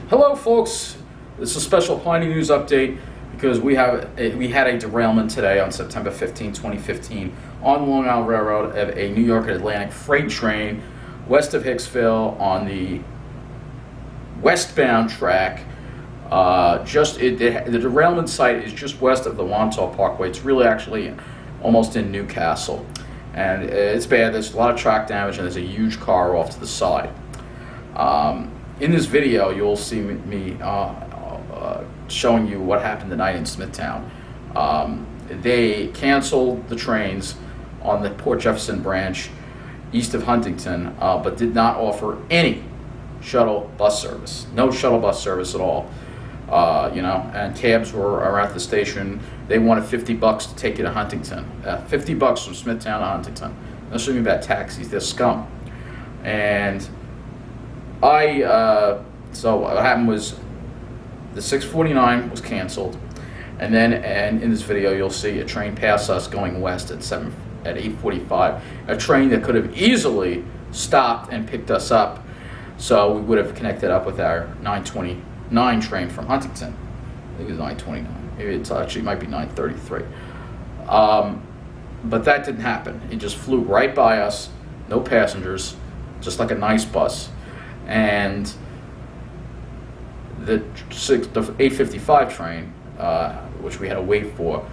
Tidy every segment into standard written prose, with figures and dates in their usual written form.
Hello folks, this is a special Piney News update because we had a derailment today on September 15, 2015 on Long Island Railroad of a New York and Atlantic freight train west of Hicksville on the westbound track. The derailment site is just west of the Wantaw Parkway. It's really actually almost in Newcastle, and it's bad. There's a lot of track damage and there's a huge car off to the side. In this video, you'll see me showing you what happened tonight in Smithtown. They canceled the trains on the Port Jefferson Branch east of Huntington, but did not offer any shuttle bus service. No shuttle bus service at all. And cabs are at the station. They wanted $50 to take you to Huntington. $50 from Smithtown to Huntington. Assuming about taxis, they're scum. And so what happened was the 649 was canceled, and in this video you'll see a train pass us going west at 8:45. A train that could have easily stopped and picked us up, so we would have connected up with our 929 train from Huntington. I think it's 929. Maybe it actually might be 933. But that didn't happen. It just flew right by us, no passengers, just like a nice bus. And the 8:55 train, which we had to wait for,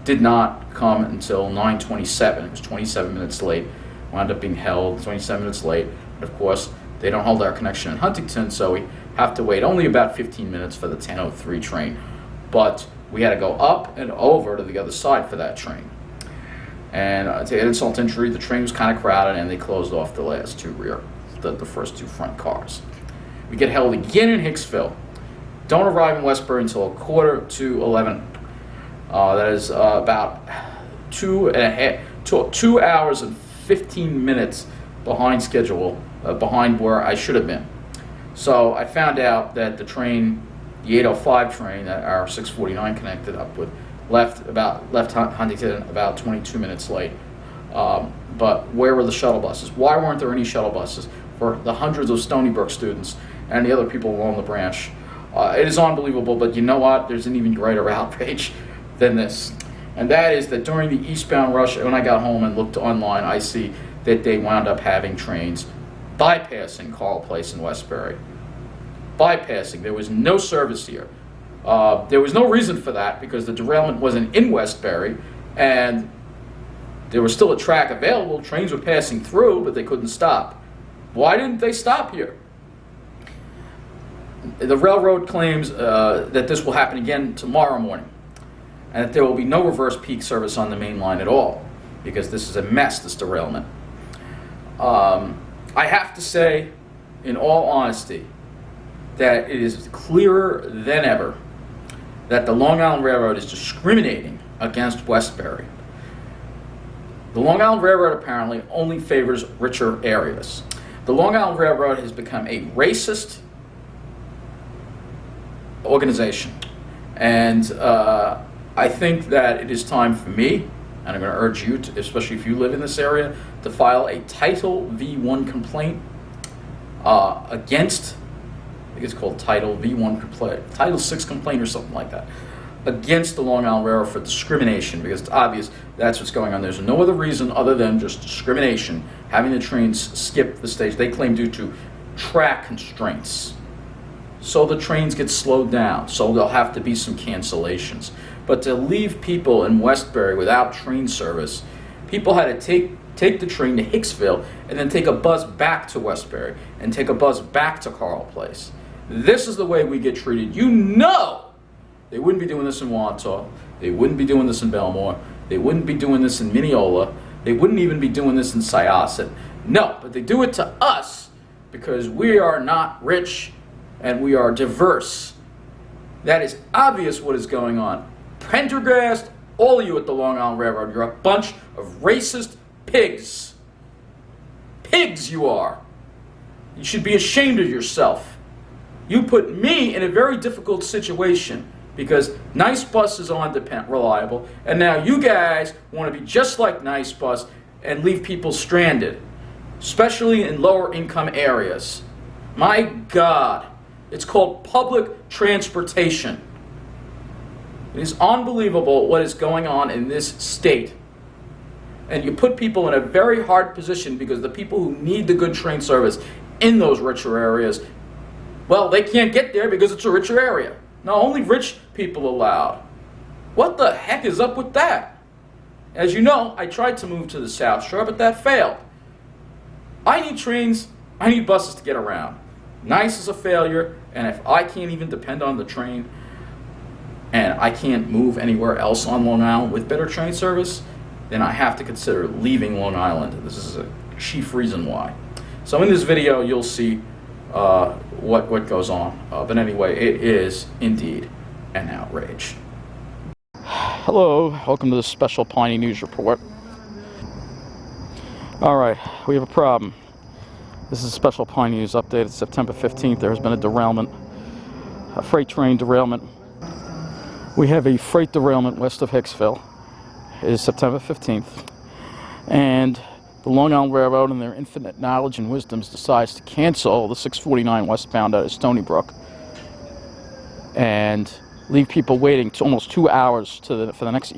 did not come until 9:27. It was 27 minutes late. Wound up being held 27 minutes late. Of course, they don't hold our connection in Huntington, so we have to wait only about 15 minutes for the 10:03 train. But we had to go up and over to the other side for that train. And to add insult to injury, the train was kind of crowded, and they closed off the last two the first two front cars. We get held again in Hicksville. Don't arrive in Westbury until 11:15. That is about 2 hours and 15 minutes behind schedule, behind where I should have been. So I found out that the train, the 8:05 train that our 649 connected up with, left Huntington about 22 minutes late. But where were the shuttle buses? Why weren't there any shuttle buses for the hundreds of Stony Brook students and the other people along the branch? It is unbelievable, but you know what? There's an even greater outrage than this. And that is that during the eastbound rush, when I got home and looked online, I see that they wound up having trains bypassing Carle Place in Westbury. Bypassing. There was no service here. There was no reason for that because the derailment wasn't in Westbury, and there was still a track available. Trains were passing through, but they couldn't stop. Why didn't they stop here? The railroad claims that this will happen again tomorrow morning, and that there will be no reverse peak service on the main line at all, because this is a mess, this derailment. I have to say, in all honesty, that it is clearer than ever that the Long Island Railroad is discriminating against Westbury. The Long Island Railroad apparently only favors richer areas. The Long Island Railroad has become a racist organization, and I think that it is time for me, and I'm going to urge you, especially if you live in this area, to file a Title V1 complaint against, I think it's called Title V1 complaint, Title 6 complaint or something like that, against the Long Island Railroad for discrimination, because it's obvious that's what's going on. There's no other reason other than just discrimination, having the trains skip the stage. They claim due to track constraints. So the trains get slowed down, so there'll have to be some cancellations. But to leave people in Westbury without train service, people had to take the train to Hicksville and then take a bus back to Westbury and take a bus back to Carle Place. This is the way we get treated. You know they wouldn't be doing this in Wantaw. They wouldn't be doing this in Belmore. They wouldn't be doing this in Mineola. They wouldn't even be doing this in Syosset. No, but they do it to us because we are not rich and we are diverse. That is obvious what is going on. Prendergast, all of you at the Long Island Railroad, you're a bunch of racist pigs. Pigs you are. You should be ashamed of yourself. You put me in a very difficult situation because Nice Bus is reliable, and now you guys want to be just like Nice Bus and leave people stranded, especially in lower income areas. My God, It's called public transportation. It is unbelievable what is going on in this state. And you put people in a very hard position because the people who need the good train service in those richer areas, well, they can't get there because it's a richer area. Now, only rich people allowed. What the heck is up with that? As you know, I tried to move to the South Shore, but that failed. I need trains, I need buses to get around. Nice is a failure, and if I can't even depend on the train, and I can't move anywhere else on Long Island with better train service, then I have to consider leaving Long Island. This is a chief reason why. So in this video, you'll see what goes on. But anyway, it is indeed an outrage. Hello, welcome to this special Piney News Report. All right, we have a problem. This is a special Piney News update. It's September 15th. There has been a derailment, a freight train derailment. We have a freight derailment west of Hicksville. It is September 15th. And the Long Island Railroad, in their infinite knowledge and wisdom, decides to cancel the 649 westbound out of Stony Brook and leave people waiting almost 2 hours for the next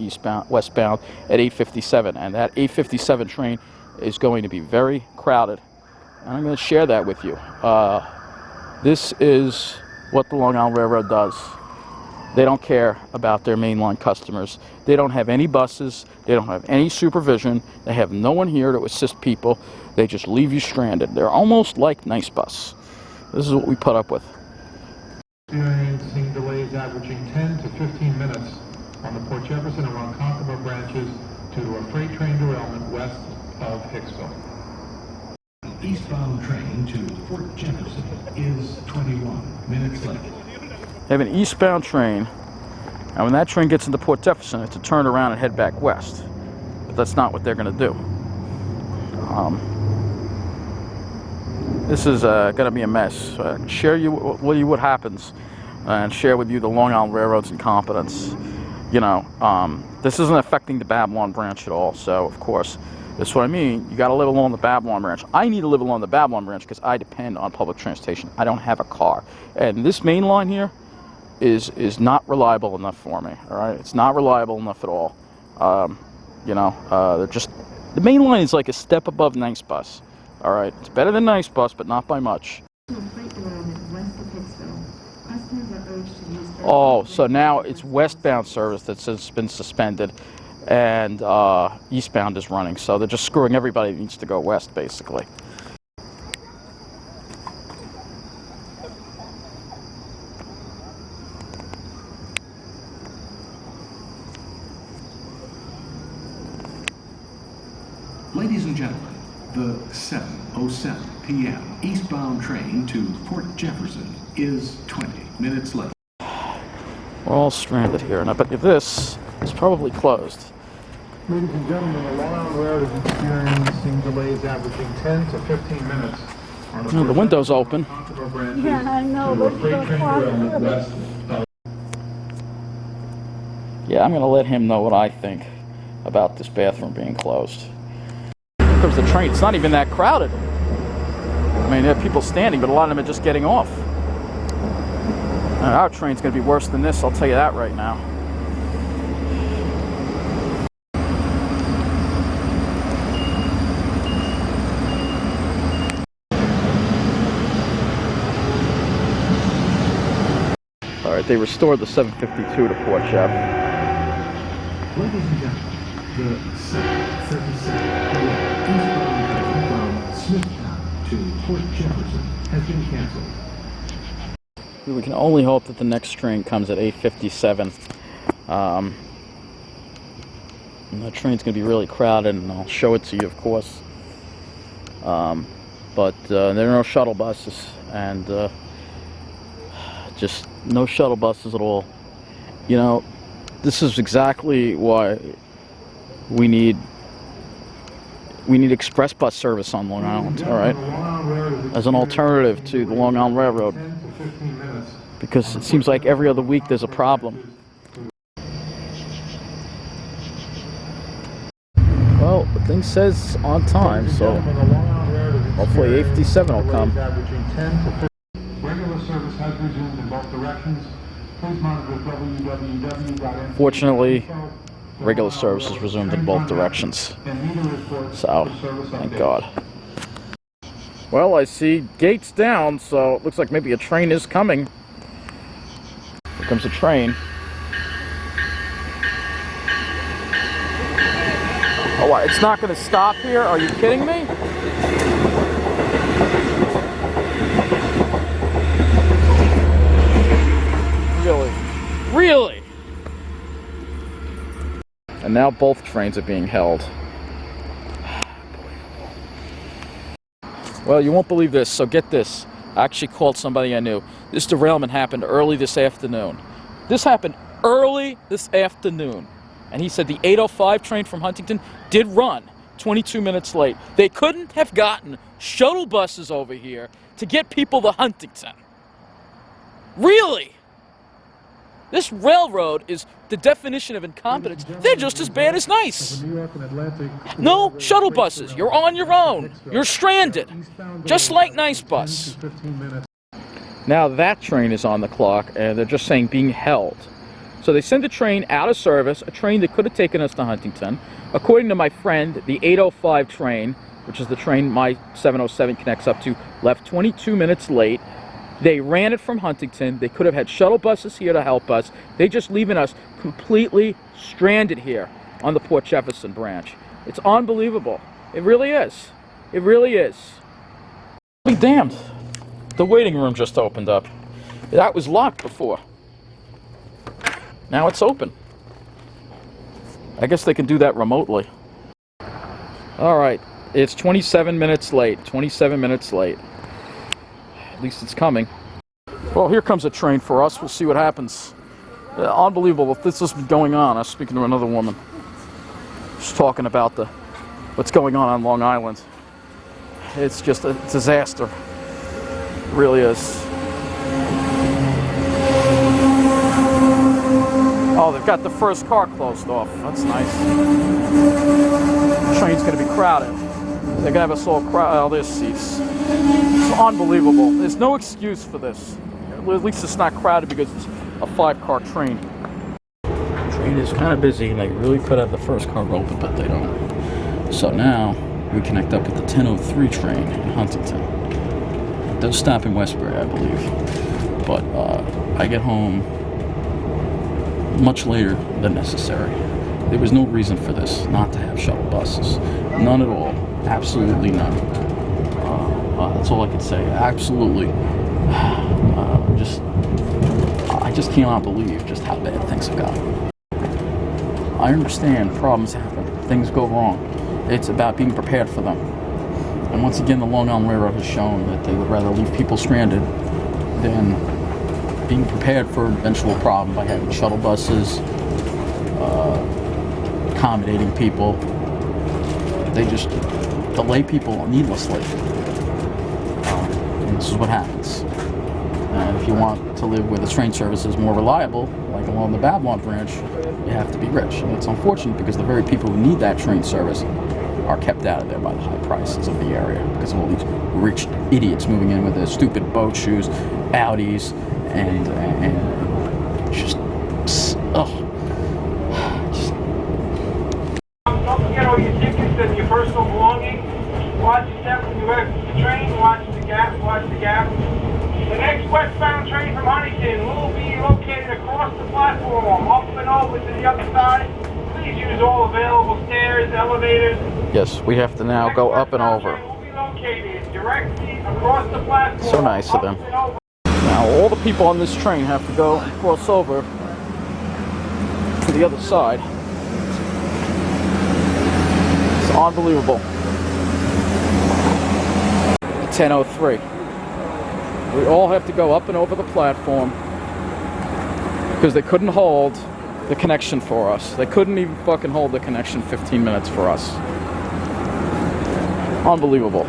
westbound at 8:57. And that 8:57 train is going to be very crowded. And I'm going to share that with you. This is what the Long Island Railroad does. They don't care about their mainline customers. They don't have any buses. They don't have any supervision. They have no one here to assist people. They just leave you stranded. They're almost like Nice Bus. This is what we put up with. Experiencing delays averaging 10 to 15 minutes on the Port Jefferson and Huntington branches due to a freight train derailment west of Hicksville. The eastbound train to Port Jefferson is 21 minutes late. They have an eastbound train, and when that train gets into Port Jefferson, it's to turn around and head back west. But that's not what they're going to do. This is going to be a mess. Share what happens, and share with you the Long Island Railroad's incompetence. You know, this isn't affecting the Babylon branch at all. So, of course, that's what I mean. You got to live along the Babylon branch. I need to live along the Babylon branch because I depend on public transportation. I don't have a car, and this main line here is not reliable enough for me. All right, it's not reliable enough at all. You know, they're just, the main line is like a step above Nice Bus. All right, it's better than Nice Bus, but not by much. Oh, so now it's westbound service that's been suspended, and eastbound is running. So they're just screwing everybody that needs to go west, basically. Ladies and gentlemen, the 7:07 p.m. eastbound train to Port Jefferson is 20 minutes late. We're all stranded here, and I bet you this is probably closed. Ladies and gentlemen, the Long Island Railroad is experiencing delays averaging 10 to 15 minutes on The window's open. Yeah, I know, but you don't Yeah, I'm going to let him know what I think about this bathroom being closed. Here comes the train. It's not even that crowded. I mean, there are people standing, but a lot of them are just getting off. Our train's going to be worse than this, I'll tell you that right now. All right, they restored the 752 to Port Jeff. Ladies and gentlemen, the 7:37 p.m. eastbound train from Smithtown to Port Jefferson has been canceled. We can only hope that the next train comes at 8:57. And that train's going to be really crowded, and I'll show it to you, of course. But there are no shuttle buses, and just no shuttle buses at all. You know, this is exactly why we need express bus service on Long Island, all right? As an alternative to the Long Island Railroad. Because it seems like every other week there's a problem. Well, the thing says on time, so hopefully 8:57 will come. Regular service has has resumed in both directions. Please monitor www.nc.info. Fortunately, regular service has resumed in both directions. So, thank God. Well, I see gates down, so it looks like maybe a train is coming. Here comes a train. Oh, what, it's not going to stop here? Are you kidding me? Really? Really? And now both trains are being held. Well, you won't believe this, so get this. I actually called somebody I knew. This derailment happened early this afternoon. This happened early this afternoon. And he said the 8:05 train from Huntington did run 22 minutes late. They couldn't have gotten shuttle buses over here to get people to Huntington. Really? This railroad is the definition of incompetence. They're just as bad as nice. No shuttle buses. You're on your own. You're stranded. Just like Nice Bus. Now that train is on the clock, and they're just saying being held. So they send a train out of service, a train that could have taken us to Huntington. According to my friend, the 8:05 train, which is the train my 707 connects up to, left 22 minutes late. They ran it from Huntington. They could have had shuttle buses here to help us. They just leaving us completely stranded here on the Port Jefferson branch. It's unbelievable. It really is. It really is. Be damned. The waiting room just opened up. That was locked before. Now it's open. I guess they can do that remotely. All right. It's 27 minutes late. 27 minutes late. At least it's coming. Well, here comes a train for us. We'll see what happens. Unbelievable. If this has been going on, I was speaking to another woman. She's talking about what's going on Long Island. It's just a disaster. It really is. Oh, they've got the first car closed off. That's nice. The train's going to be crowded. They're going to have us all crowded. Oh, there's seats. It's unbelievable. There's no excuse for this. Well, at least it's not crowded because it's a 5-car train. The train is kind of busy. They really could have the first car open, but they don't. So now we connect up with the 10:03 train in Huntington. It does stop in Westbury, I believe. But I get home much later than necessary. There was no reason for this not to have shuttle buses. None at all. Absolutely none. That's all I could say. Absolutely. I just cannot believe just how bad things have gotten. I understand problems happen. Things go wrong. It's about being prepared for them. And once again, the Long Island Railroad has shown that they would rather leave people stranded than being prepared for an eventual problem by having shuttle buses, accommodating people. They just delay people needlessly. And this is what happens. And if you want to live where the train service is more reliable, like along the Babylon branch, you have to be rich. And it's unfortunate because the very people who need that train service are kept out of there by the high prices of the area because of all these rich idiots moving in with their stupid boat shoes, Audis, and just, Don't forget all your tickets and your personal belongings. Watch your step when you exit the train. Watch the gap. Watch the gap. The next westbound train from Huntington will be located across the platform, up and over to the other side. Please use all available stairs, elevators. yes, we have to now go up and over. The next westbound train will be located directly across the platform. So nice of them. Now all the people on this train have to go and cross over to the other side. It's unbelievable. 10:03. We all have to go up and over the platform because they couldn't hold the connection for us. They couldn't even fucking hold the connection 15 minutes for us. Unbelievable.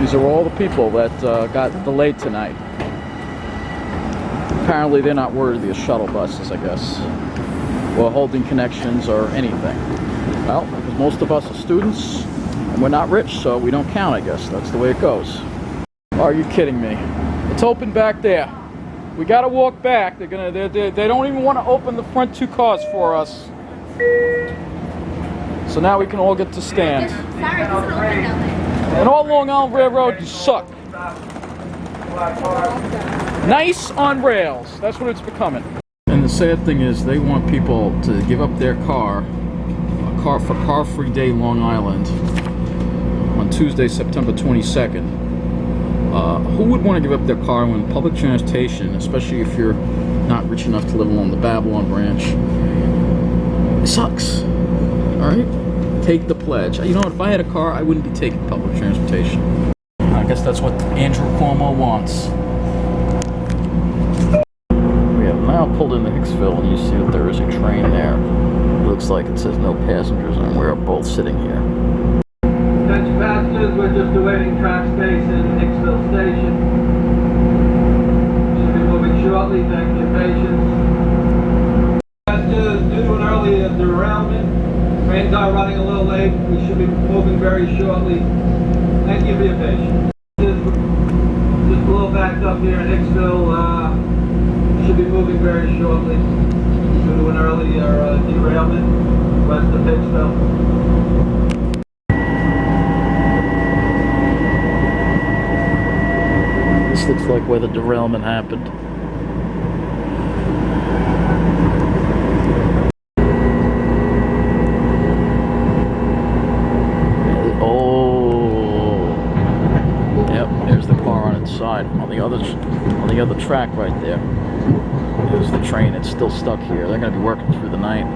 These are all the people that got delayed tonight. Apparently they're not worthy of shuttle buses, I guess, or holding connections or anything. Well, most of us are students, and we're not rich, so we don't count, I guess. That's the way it goes. Are you kidding me? It's open back there. We gotta walk back. They don't even want to open the front 2 cars for us. So now we can all get to stand. Sorry, it's open down there. And all Long Island Railroad, you suck. Nice on rails. That's what it's becoming. And the sad thing is, they want people to give up their car for car-free day Long Island on Tuesday, September 22nd. Who would want to give up their car when public transportation, especially if you're not rich enough to live along the Babylon branch, it sucks. Alright? Take the pledge. You know, if I had a car, I wouldn't be taking public transportation. I guess that's what Andrew Cuomo wants. We have now pulled into Hicksville, and you see that there is a train there. Looks like it says no passengers, and we're both sitting here. Attention passengers, we're just awaiting track space in Hicksville Station. Should be moving shortly, thank you for your patience. Passengers, due to an early derailment, trains are running a little late. We should be moving very shortly. Thank you for your patience. Just a little backed up here in Hicksville. Should be moving very shortly due to an early derailment west of Hicksville. This looks like where the derailment happened. Oh, yep. There's the car on its side. On the other track right there. There's the train. It's still stuck here. They're going to be working through the night.